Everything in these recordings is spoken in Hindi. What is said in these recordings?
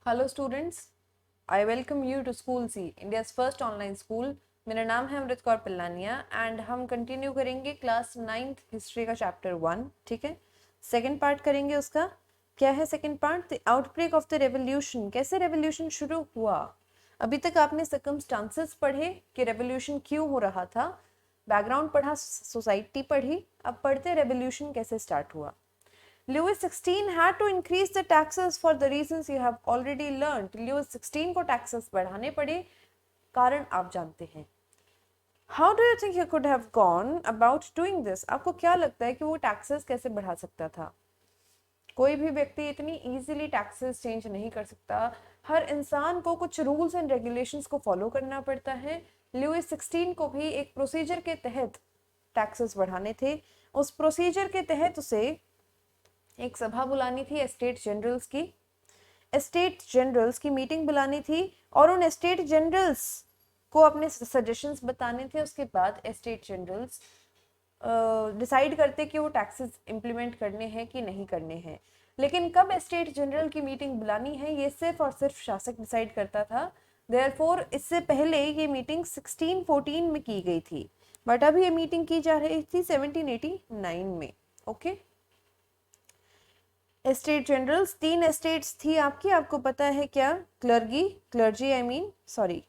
Hello students, I welcome you to school C, India's first online school. मेरा नाम है अमृत कौर पिल्लानिया एंड हम कंटिन्यू करेंगे क्लास 9th हिस्ट्री का चैप्टर 1। ठीक है, सेकंड पार्ट करेंगे उसका। क्या है second part? The outbreak of the revolution. कैसे रेवोल्यूशन शुरू हुआ? अभी तक आपने सर्कमस्टांसेस पढ़े कि रेवोल्यूशन क्यों हो रहा था, बैकग्राउंड पढ़ा, सोसाइटी पढ़ी, अब पढ़ते रेवोल्यूशन कैसे स्टार्ट हुआ। Louis XVI had to increase the taxes for the reasons you have already learned. Louis XVI को taxes बढ़ाने पड़े, कारण आप जानते हैं। How do you think he could have gone about doing this? आपको क्या लगता है कि वो taxes कैसे बढ़ा सकता था? कोई भी व्यक्ति इतनी easily taxes change नहीं कर सकता। हर इंसान को कुछ rules and regulations को follow करना पड़ता है। Louis XVI को भी एक procedure के तहत taxes बढ़ाने थे। उस procedure के तहत उसे एक सभा बुलानी थी एस्टेट जनरल्स की। एस्टेट जनरल्स की मीटिंग बुलानी थी और उन एस्टेट जनरल्स को अपने सजेशंस बताने थे। उसके बाद एस्टेट जनरल्स डिसाइड करते कि वो टैक्सेस इंप्लीमेंट करने हैं कि नहीं करने हैं। लेकिन कब एस्टेट जनरल की मीटिंग बुलानी है ये सिर्फ और सिर्फ शासक डिसाइड करता था। देयरफॉर इससे पहले ये मीटिंग 1614 में की गई थी, बट अब ये मीटिंग की जा रही थी 1789 में। ओके, एस्टेट जनरल्स, 3 एस्टेट्स थी आपकी, आपको पता है क्या? क्लर्जी सॉरी,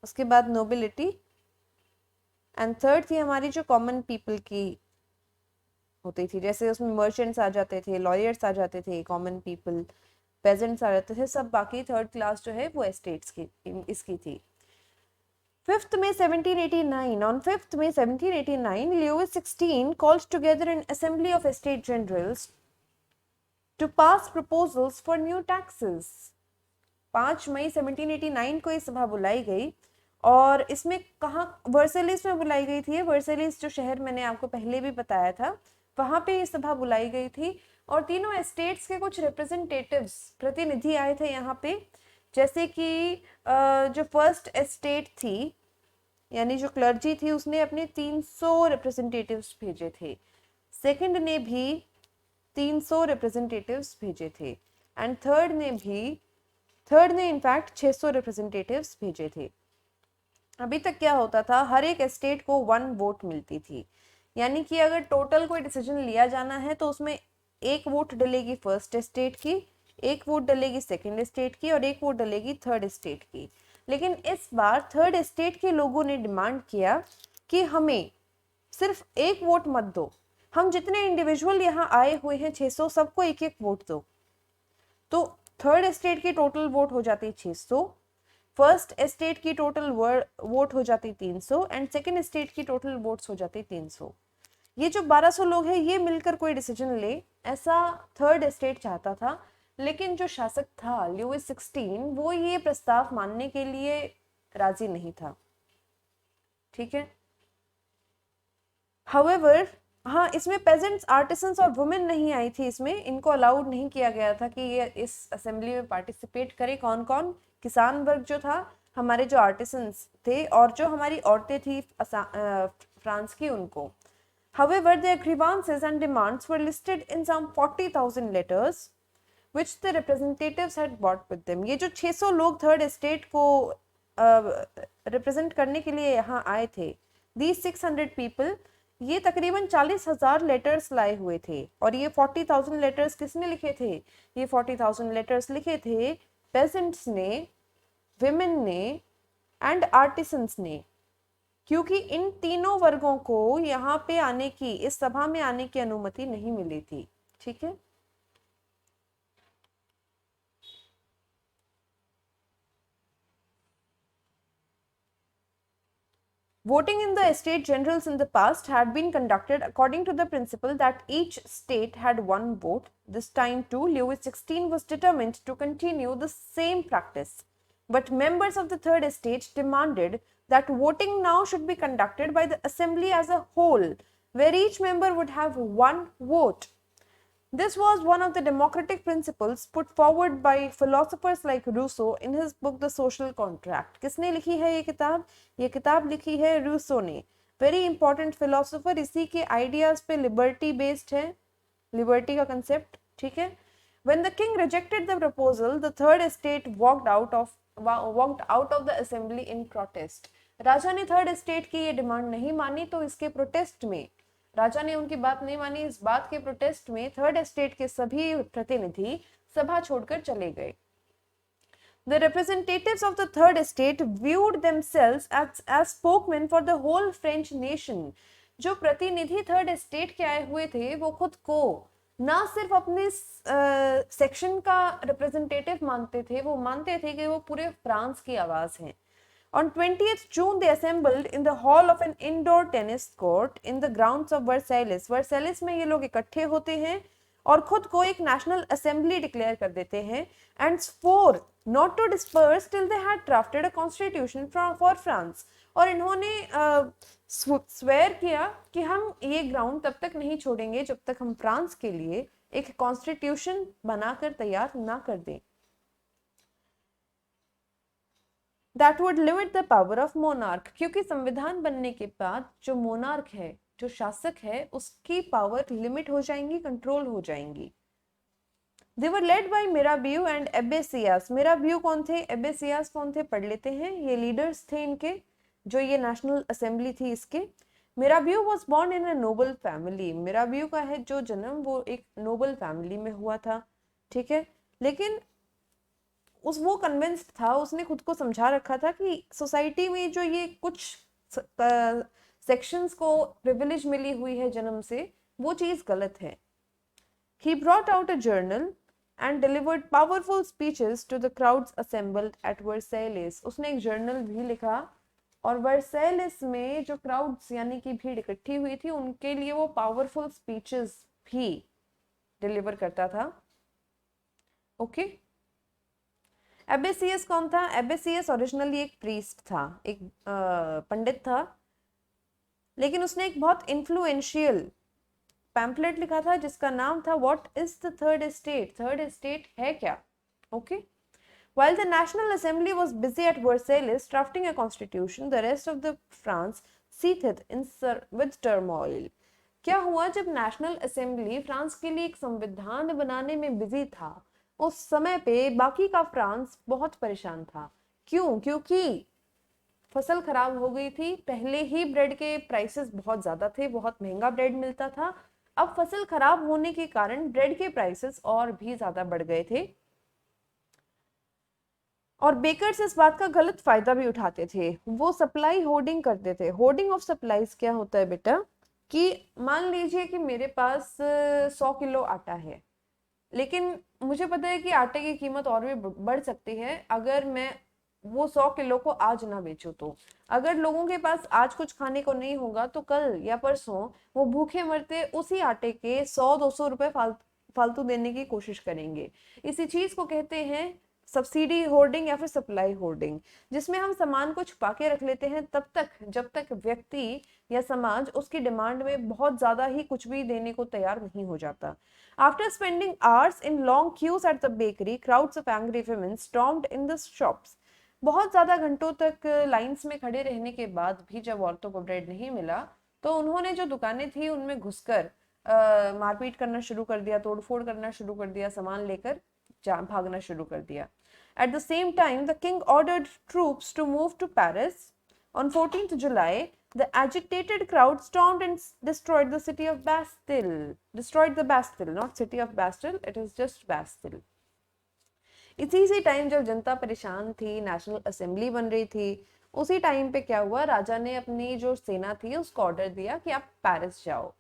उसके बाद नोबिलिटी एंड थर्ड थी हमारी जो कॉमन पीपल की होती थी, जैसे उसमें मर्चेंट्स आ जाते थे, लॉयर्स आ जाते थे, कॉमन पीपल, पेजेंट्स आ जाते थे, सब बाकी थर्ड क्लास जो है वो एस्टेट्स की इसकी थी। 5th May 1789, on 5th May 1789, Louis XVI called together an assembly of estate generals to pass proposals for new taxes. 5 मई 1789 को ये सभा बुलाई गई और इसमें कहाँ? वर्सेलिस में बुलाई गई थी। वर्सेलिस जो शहर मैंने आपको पहले भी बताया था, वहां पे ये सभा बुलाई गई थी और तीनों एस्टेट्स के कुछ रिप्रेजेंटेटिव्स, प्रतिनिधि आए थे यहाँ पे। जैसे कि जो फर्स्ट एस्टेट थी यानी जो क्लर्जी थी उसने अपने 300 रिप्रेजेंटेटिव्स भेजे थे। सेकंड ने भी 300 रिप्रेजेंटेटिव्स भेजे थे एंड थर्ड ने इनफैक्ट 600 रिप्रेजेंटेटिव्स भेजे थे। अभी तक क्या होता था, हर एक एस्टेट को 1 वोट मिलती थी, यानी कि अगर टोटल कोई डिसीजन लिया जाना है तो उसमें 1 वोट डलेगी फर्स्ट एस्टेट की, 1 वोट डलेगी सेकंड एस्टेट की और 1 वोट डलेगी थर्ड एस्टेट की। लेकिन इस बार थर्ड एस्टेट के लोगों ने डिमांड किया कि हमें सिर्फ 1 वोट मत दो, हम जितने इंडिविजुअल यहाँ आए हुए हैं 600, सबको 1-1 वोट दो। तो थर्ड एस्टेट की टोटल वोट हो जाती 600, फर्स्ट एस्टेट की टोटल वोट हो जाती 300 एंड सेकेंड एस्टेट की टोटल वोट्स हो जाती 300। ये जो 1200 लोग हैं ये मिलकर कोई डिसीजन ले, ऐसा थर्ड एस्टेट चाहता था। लेकिन जो शासक था लुईस 16 वो ये प्रस्ताव मानने के लिए राजी नहीं था। ठीक है, हाउएवर हाँ, इसमें पेजेंट्स, आर्टिसंस और वुमेन नहीं आई थी, इसमें इनको अलाउड नहीं किया गया था कि ये इस असेंबली में पार्टिसिपेट करे। कौन कौन? किसान वर्ग जो था, हमारे जो आर्टिसंस थे और जो हमारी औरतें थी फ्रांस की, उनको। However, their grievances and demands were listed in some 40,000 letters which the representatives had brought with them. ये जो 600 लोग थर्ड एस्टेट को रिप्रेजेंट करने के लिए यहाँ आए थे, these 600 people, ये तकरीबन 40,000 लेटर्स लाए हुए थे। और ये 40,000 लेटर्स किसने लिखे थे? ये 40,000 लेटर्स लिखे थे पेजेंट्स ने, विमेन ने एंड आर्टिसंस ने, क्योंकि इन तीनों वर्गों को यहाँ पे आने की, इस सभा में आने की अनुमति नहीं मिली थी। ठीक है, voting in the estate generals in the past had been conducted according to the principle that each state had 1 vote. This time too, Louis XVI was determined to continue the same practice. But members of the third estate demanded that voting now should be conducted by the assembly as a whole, where each member would have 1 vote. This was one of the democratic principles put forward by philosophers like Rousseau in his book The Social Contract. किसने लिखी है ये किताब? ये किताब लिखी है रूसो ने। वेरी इंपॉर्टेंट फिलोसोफर, इसी के आइडियाज पे लिबर्टी बेस्ड है, लिबर्टी का कंसेप्ट। ठीक है, When the king rejected the proposal, the third estate walked out of the assembly in protest. राजा ने थर्ड एस्टेट की ये डिमांड नहीं मानी, तो इसके प्रोटेस्ट में, राजा ने उनकी बात नहीं मानी, इस बात के प्रोटेस्ट में थर्ड एस्टेट के सभी प्रतिनिधि सभा छोड़कर चले गए. The representatives of the third estate viewed themselves as spokesmen for the whole French nation. जो प्रतिनिधि थर्ड एस्टेट के आए हुए थे वो खुद को ना सिर्फ अपने सेक्शन का रिप्रेजेंटेटिव मानते थे, वो मानते थे कि वो पूरे फ्रांस की आवाज है. On 20th June, they assembled in the hall of an indoor tennis court in the grounds of Versailles. Versailles में ये लोग इकट्ठे होते हैं और खुद को एक नेशनल असेंबली डिक्लेयर कर देते हैं. And swore not to disperse till they had drafted a constitution for France. और इन्होंने स्वेयर किया कि हम ये ग्राउंड तब तक नहीं छोड़ेंगे जब तक हम फ्रांस के लिए एक कॉन्स्टिट्यूशन बनाकर तैयार ना कर दें. That would limit the power of monarch. क्योंकि संविधान बनने के बाद जो मोनार्क है, जो शासक है, उसकी पावर लिमिट हो जाएंगी, कंट्रोल हो जाएंगी. They were led by Mirabeau and Abbé Sieyès. Mirabeau कौन थे, Abbé Sieyès कौन थे, पढ़ लेते हैं. ये लीडर्स थे इनके, जो ये नेशनल असेंबली थी इसके. Mirabeau was born in a noble family. Mirabeau का है जो जन्म वो एक नोबल फैमिली में हुआ था, ठीक है. लेकिन वो कन्विंस्ड था, उसने खुद को समझा रखा था कि सोसाइटी में जो ये कुछ सेक्शंस को प्रिविलेज मिली हुई है जन्म से, वो चीज गलत है. He brought out a journal and delivered powerful speeches to the crowds assembled at Versailles. उसने एक जर्नल भी लिखा और वर्सेलिस में जो क्राउड्स यानी कि भीड़ इकट्ठी हुई थी उनके लिए वो पावरफुल स्पीचेस भी डिलीवर करता था. ओके. एब्बे सियस कौन था? एब्बे सियस ओरिजिनली एक प्रीस्ट था, एक पंडित था, लेकिन उसने एक बहुत इन्फ्लुएंशियल पैम्पलेट लिखा था जिसका नाम था what is the third estate. Third estate है क्या? Okay. While the National Assembly was busy at Versailles drafting a constitution, the rest of the France seethed with turmoil. क्या हुआ जब नेशनल असेंबली फ्रांस के लिए एक संविधान बनाने में बिजी था, उस समय पे बाकी का फ्रांस बहुत परेशान था. क्यों? क्योंकि फसल खराब हो गई थी. पहले ही ब्रेड के प्राइसेस बहुत ज्यादा थे, बहुत महंगा ब्रेड मिलता था. अब फसल खराब होने के कारण ब्रेड के प्राइसेस और भी ज्यादा बढ़ गए थे और बेकर्स इस बात का गलत फायदा भी उठाते थे. वो सप्लाई होर्डिंग करते थे. होर्डिंग ऑफ सप्लाईज क्या होता है बेटा, कि मान लीजिए कि मेरे पास 100 किलो आटा है, लेकिन मुझे पता है कि आटे की कीमत और भी बढ़ सकती है अगर मैं वो 100 किलो को आज ना बेचूं. तो अगर लोगों के पास आज कुछ खाने को नहीं होगा तो कल या परसों वो भूखे मरते उसी आटे के 100-200 रुपए फालतू देने की कोशिश करेंगे. इसी चीज को कहते हैं सब्सिडी होर्डिंग या फिर सप्लाई होर्डिंग, जिसमें हम सामान को छुपा के रख लेते हैं तब तक जब तक व्यक्ति या समाज उसकी डिमांड में बहुत ज्यादा ही कुछ भी देने को तैयार नहीं हो जाता. After spending hours in long queues at the bakery, crowds of angry women stormed in the shops. बहुत ज्यादा घंटों तक लाइंस में खड़े रहने के बाद भी जब औरतों को ब्रेड नहीं मिला तो उन्होंने जो दुकानें थी उनमें घुसकर मारपीट करना शुरू कर दिया, तोड़फोड़ करना शुरू कर दिया, सामान लेकर भागना शुरू कर दिया. At the same time, the king ordered troops to move to Paris. On 14th July, the agitated crowd stormed and destroyed the city of Bastille. Destroyed the Bastille, not city of Bastille, it is just Bastille. इसी टाइम जब जनता परेशान थी, नेशनल असेंबली बन रही थी, उसी टाइम पे क्या हुआ, राजा ने अपनी जो सेना थी उसको ऑर्डर दिया कि आप पेरिस जाओ.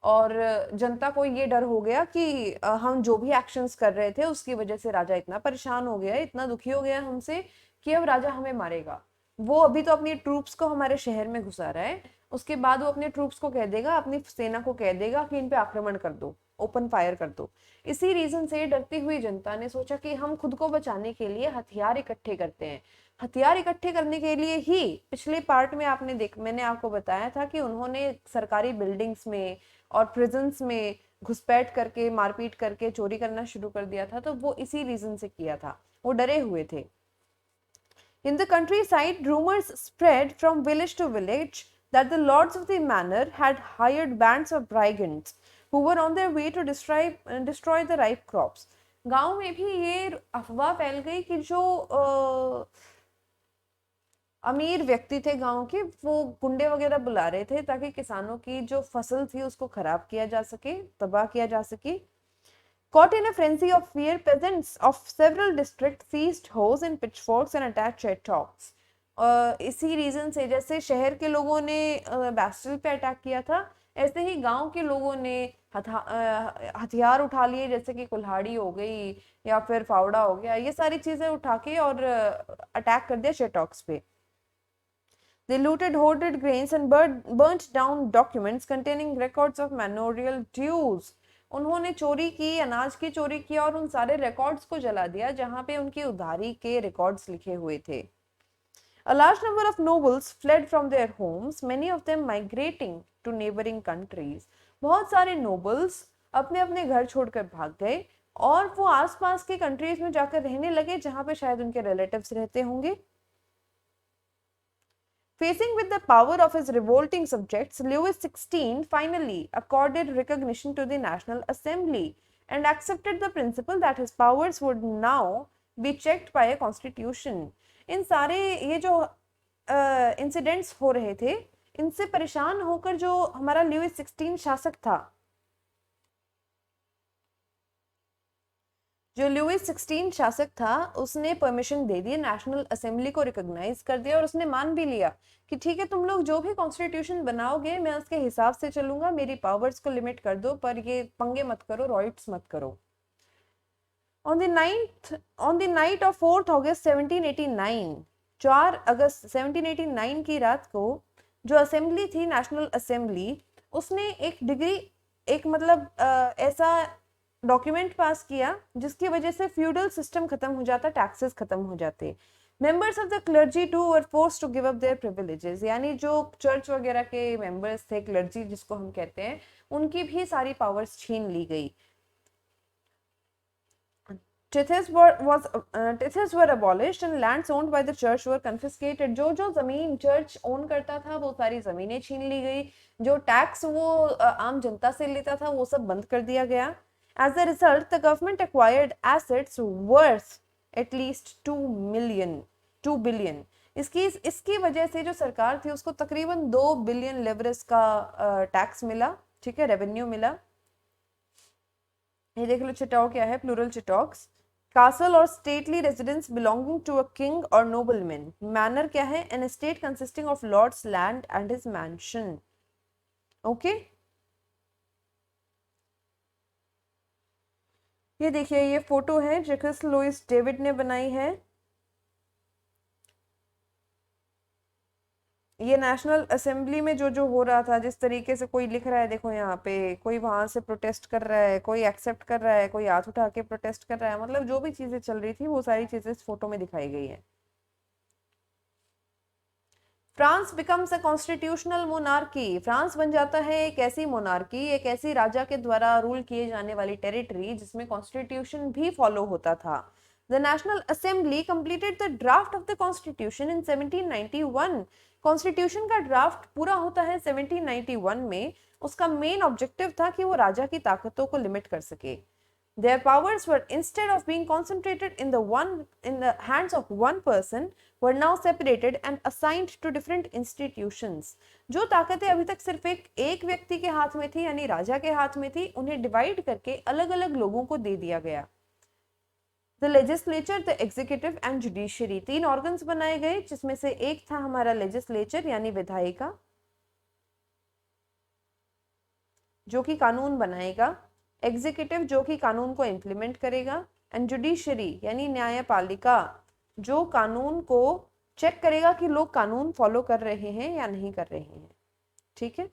और जनता को ये डर हो गया कि हम जो भी एक्शंस कर रहे थे उसकी वजह से राजा इतना परेशान हो गया, इतना दुखी हो गया हमसे कि अब राजा हमें मारेगा. वो अभी तो अपनी ट्रूप्स को हमारे शहर में घुसा रहा है, उसके बाद वो अपने ट्रूप्स को कह देगा, अपनी सेना को कह देगा कि इन पे आक्रमण कर दो, ओपन फायर कर दो. इसी रीजन से डरती हुई जनता ने सोचा कि हम खुद को बचाने के लिए हथियार इकट्ठे करते हैं. हथियार इकट्ठे करने के लिए ही पिछले पार्ट में मैंने आपको बताया था कि उन्होंने सरकारी बिल्डिंग्स में और प्रिजन्स में घुसपैठ करके, मारपीट करके चोरी करना शुरू कर दिया था. तो वो इसी रीजन से किया था, वो डरे हुए थे. In the countryside, rumors spread from village to village that the lords of the manor had hired bands of brigands who were on their way to destroy the ripe crops. गांव में भी ये अफवाह फैल गई कि जो अमीर व्यक्ति थे गांव के, वो गुंडे वगैरह बुला रहे थे ताकि किसानों की जो फसल थी उसको खराब किया जा सके, तबाह किया जा सके। Caught in a frenzy of fear, peasants of several districts seized hoes and pitchforks and attacked Chetoks. इसी रीजन से, जैसे शहर के लोगों ने बैस्टिल पे अटैक किया था, ऐसे ही गांव के लोगों ने हथियार उठा लिए, जैसे कि कुल्हाड़ी हो गई या फिर फावड़ा हो गया, ये सारी चीजें उठा के और अटैक कर दिया शेटॉक्स पे। They looted hoarded grains and burnt down documents containing records of manorial dues. उन्होंने चोरी की, अनाज की चोरी की और उन सारे रिकॉर्ड्स को जला दिया जहां पे उनकी उधारी के रिकॉर्ड्स लिखे हुए थे। A large number of nobles fled from their homes, many of them migrating to neighboring countries. बहुत सारे nobles अपने अपने घर छोड़कर भाग गए और वो आसपास के कंट्रीज में जाकर रहने लगे जहां पे शायद उनके रिलेटिव्स रहते होंगे। Facing with the power of his revolting subjects, Louis XVI finally accorded recognition to the National Assembly and accepted the principle that his powers would now be checked by a constitution. इन सारे ये जो इंसिडेंट्स हो रहे थे, इनसे परेशान होकर जो हमारा लुईस 16 शासक था, जो लुईस 16 शासक था, उसने परमिशन दे दी, नेशनल असेंबली को रिकॉग्नाइज कर दिया और उसने मान भी लिया कि ठीक है, तुम लोग जो भी कॉन्स्टिट्यूशन बनाओगे मैं उसके हिसाब से चलूंगा, मेरी पावर्स को लिमिट कर दो, पर ये पंगे मत करो, रॉइट्स मत करो। On the night of 4th August 1789, 4 अगस्त 1789 की रात को जो असेंबली थी, नेशनल असेंबली, उसने एक मतलब ऐसा डॉक्यूमेंट पास किया जिसकी वजह से फ्यूडल सिस्टम खत्म हो जाता, टैक्सेस खत्म हो जाते। Members of the clergy too were forced to give up their privileges, यानी जो चर्च वगैरह के मेंबर्स थे, क्लर्जी जिसको हम कहते हैं, उनकी भी सारी पावर्स छीन ली गई। Tithes were abolished and lands owned by the church were confiscated. जो जमीन चर्च ओन करता था वो सारी जमीनें छीन ली गई, जो टैक्स वो आम जनता से लेता था वो सब बंद कर दिया गया। As a result, the government acquired assets worth at least 2 billion. इसकी वजह से जो सरकार थी उसको तकरीबन 2 बिलियन लेवरेज का टैक्स मिला, ठीक है, रेवेन्यू मिला। ये देख लो, चिटॉक क्या है, plural चिटॉक्स। Castle or stately residence belonging to a king or nobleman. Manor क्या है, an estate consisting of lord's land and his mansion. Okay? ये देखिए, ये फोटो है जैकस लुईस डेविड ने बनाई है। ये नेशनल असेंबली में जो हो रहा था, जिस तरीके से कोई लिख रहा है, देखो यहाँ पे कोई वहां से प्रोटेस्ट कर रहा है, कोई एक्सेप्ट कर रहा है, कोई हाथ उठा के प्रोटेस्ट कर रहा है, मतलब जो भी चीजें चल रही थी वो सारी चीजें इस फोटो में दिखाई गई है। France becomes a constitutional monarchy. France बन जाता है एक ऐसी मोनार्की, एक ऐसी राजा के द्वारा रूल किए जाने वाली टेरिटरी जिसमें कॉन्स्टिट्यूशन भी फॉलो होता था। The National Assembly completed the draft of the Constitution in 1791. Constitution का ड्राफ्ट पूरा होता है 1791 में। उसका मेन ऑब्जेक्टिव था कि वो राजा की ताकतों को लिमिट कर सके। Their powers were, instead of being concentrated in the hands of one person, were now separated and assigned to different institutions. जो ताकतें अभी तक सिर्फ एक व्यक्ति के हाथ में थी, यानी राजा के हाथ में थी, उन्हें डिवाइड करके अलग अलग लोगों को दे दिया गया। The legislature, the executive and judiciary, 3 organs बनाए गए, जिसमें से एक था हमारा लेजिस्लेचर यानी विधायिका, जो कि कानून बनाएगा, एग्जीक्यूटिव जो कि कानून को इम्प्लीमेंट करेगा, एंड जुडिशरी यानी न्यायपालिका जो कानून को चेक करेगा कि लोग कानून फॉलो कर रहे हैं या नहीं कर रहे हैं। ठीक है,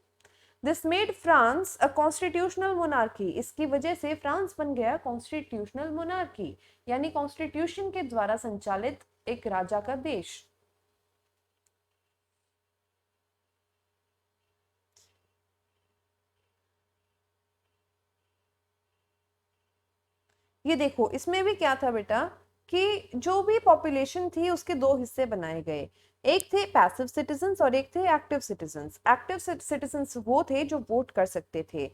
this made France a constitutional monarchy. इसकी वजह से फ्रांस बन गया कॉन्स्टिट्यूशनल मोनार्की, यानी कॉन्स्टिट्यूशन के द्वारा संचालित एक राजा का देश। ये देखो, इसमें भी क्या था बेटा कि जो भी पॉपुलेशन थी उसके 2 हिस्से बनाए गए, एक थे पैसिव सिटीजन्स और एक थे एक्टिव सिटीजन्स। एक्टिव सिटीजन्स वो थे जो वोट कर सकते थे,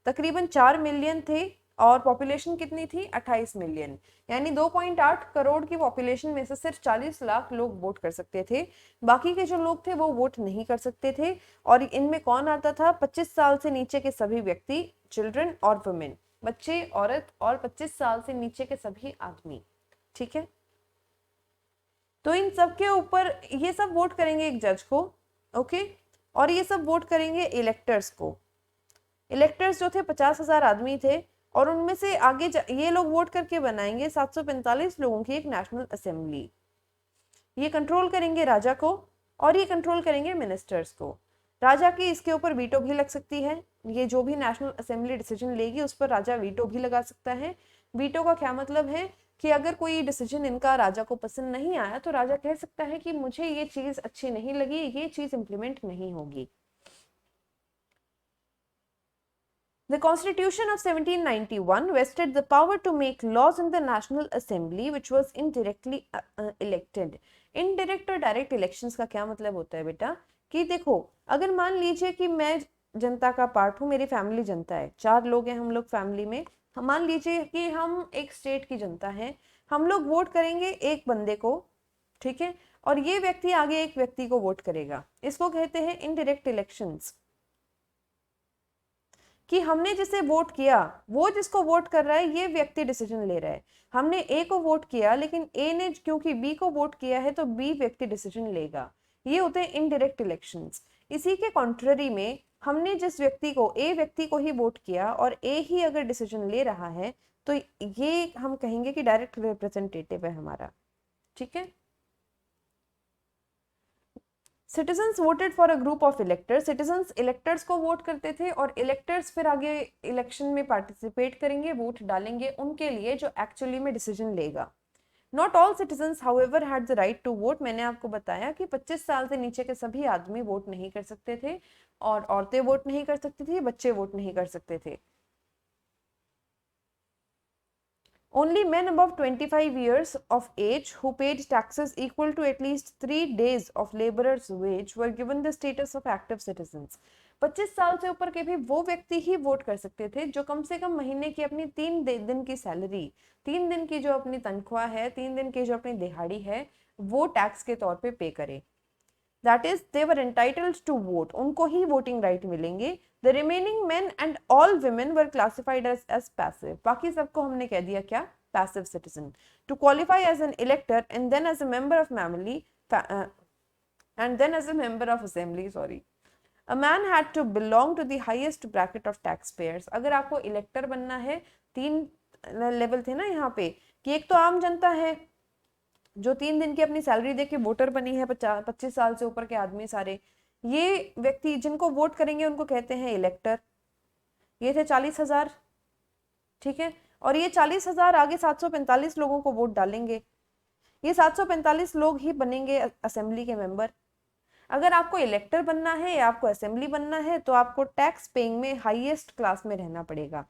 तकरीबन 4 मिलियन थे और पॉपुलेशन कितनी थी 28 मिलियन, यानी 2.8 करोड़ की पॉपुलेशन में से सिर्फ 40 लाख लोग वोट कर सकते थे, बाकी के जो लोग थे वो वोट नहीं कर सकते थे। और इनमें कौन आता था, 25 साल से नीचे के सभी व्यक्ति, चिल्ड्रन और वुमेन, बच्चे, औरत और 25 साल से नीचे के सभी आदमी, ठीक है। तो इन सब के ऊपर ये सब वोट करेंगे एक जज को, ओके, और ये सब वोट करेंगे इलेक्टर्स को। इलेक्टर्स जो थे 50,000 आदमी थे, और उनमें से आगे ये लोग वोट करके बनाएंगे 745 लोगों की एक नेशनल असेंबली। ये कंट्रोल करेंगे राजा को और ये कंट्रोल करेंगे मिनिस्टर्स को। राजा की इसके ऊपर वीटो भी लग सकती है, ये जो भी नेशनल असेंबली डिसीजन लेगी उस पर राजा वीटो भी लगा सकता है। वीटो का क्या मतलब है कि अगर कोई डिसीजन इनका राजा को पसंद नहीं आया तो राजा कह सकता है कि मुझे ये चीज अच्छी नहीं लगी, ये चीज इंप्लीमेंट नहीं होगी। The Constitution of 1791 vested the power to make laws in the National Assembly, which was indirectly elected. Indirect और direct elections का क्या मतलब होता है बेटा, कि देखो अगर मान लीजिए कि मैं जनता का पार्ट हूँ, मेरी फैमिली जनता है, 4 लोग हैं हम लोग फैमिली में, मान लीजिए कि हम एक स्टेट की जनता है, हम लोग वोट करेंगे एक बंदे को, ठीक है, और ये व्यक्ति आगे एक व्यक्ति को वोट करेगा, इसको कहते हैं इनडायरेक्ट इलेक्शंस। कि हमने जिसे वोट किया वो जिसको वोट कर रहा है ये व्यक्ति डिसीजन ले रहा है। हमने ए को वोट किया लेकिन ए ने क्योंकि बी को वोट किया है तो बी व्यक्ति डिसीजन लेगा। ये होते हैं इनडायरेक्ट इलेक्शंस। इसी के कॉन्ट्ररी में हमने जिस व्यक्ति को ए व्यक्ति को ही वोट किया और ए ही अगर डिसीजन ले रहा है तो ये हम कहेंगे कि डायरेक्ट रिप्रेजेंटेटिव है हमारा, ठीक है। Citizens voted for a group of electors, citizens electors को वोट करते थे और इलेक्टर्स फिर आगे इलेक्शन में पार्टिसिपेट करेंगे, वोट डालेंगे उनके लिए जो एक्चुअली में डिसीजन लेगा। Not all citizens however had the right to vote. मैंने आपको बताया कि 25 साल से नीचे के सभी आदमी वोट नहीं कर सकते थे, और औरतें वोट नहीं कर सकती थी, बच्चे वोट नहीं कर सकते थे। Only men above 25 years of age who paid taxes equal to at least 3 days of laborer's wage were given the status of active citizens. 25 साल से ऊपर के भी वो व्यक्ति ही वोट कर सकते थे जो कम से कम महीने की अपनी 3 दिन की सैलरी, 3 दिन की जो अपनी तनख्वाह है, 3 दिन की जो अपनी दिहाड़ी है, वो टैक्स के तौर पे पे करे। That is, they were entitled to vote. उनको ही वोटिंग राइट मिलेंगे। The remaining men and all women were classified as passive. बाकी सबको हमने कह दिया क्या, passive citizen. To qualify as an elector and then as a member of family and then as a member of assembly, sorry, a man had to belong to the highest bracket of taxpayers. अगर आपको इलेक्टर बनना है, 3 लेवल थे ना यहाँ पे, कि एक तो आम जनता है जो 3 दिन की अपनी सैलरी देके वोटर बनी है, 25 साल से ऊपर के आदमी सारे, ये व्यक्ति जिनको वोट करेंगे उनको कहते हैं इलेक्टर। ये थे 40,000, ठीक है, और ये 40,000 आगे 745 लोगों को वोट डालेंगे। ये 745 लोग ही बनेंगे असेंबली के मेंबर। अगर आपको इलेक्टर बनना है या आपको असेंबली बनना है तो आपको टैक्स पेइंग में हाईएस्ट क्लास में रहना पड़ेगा।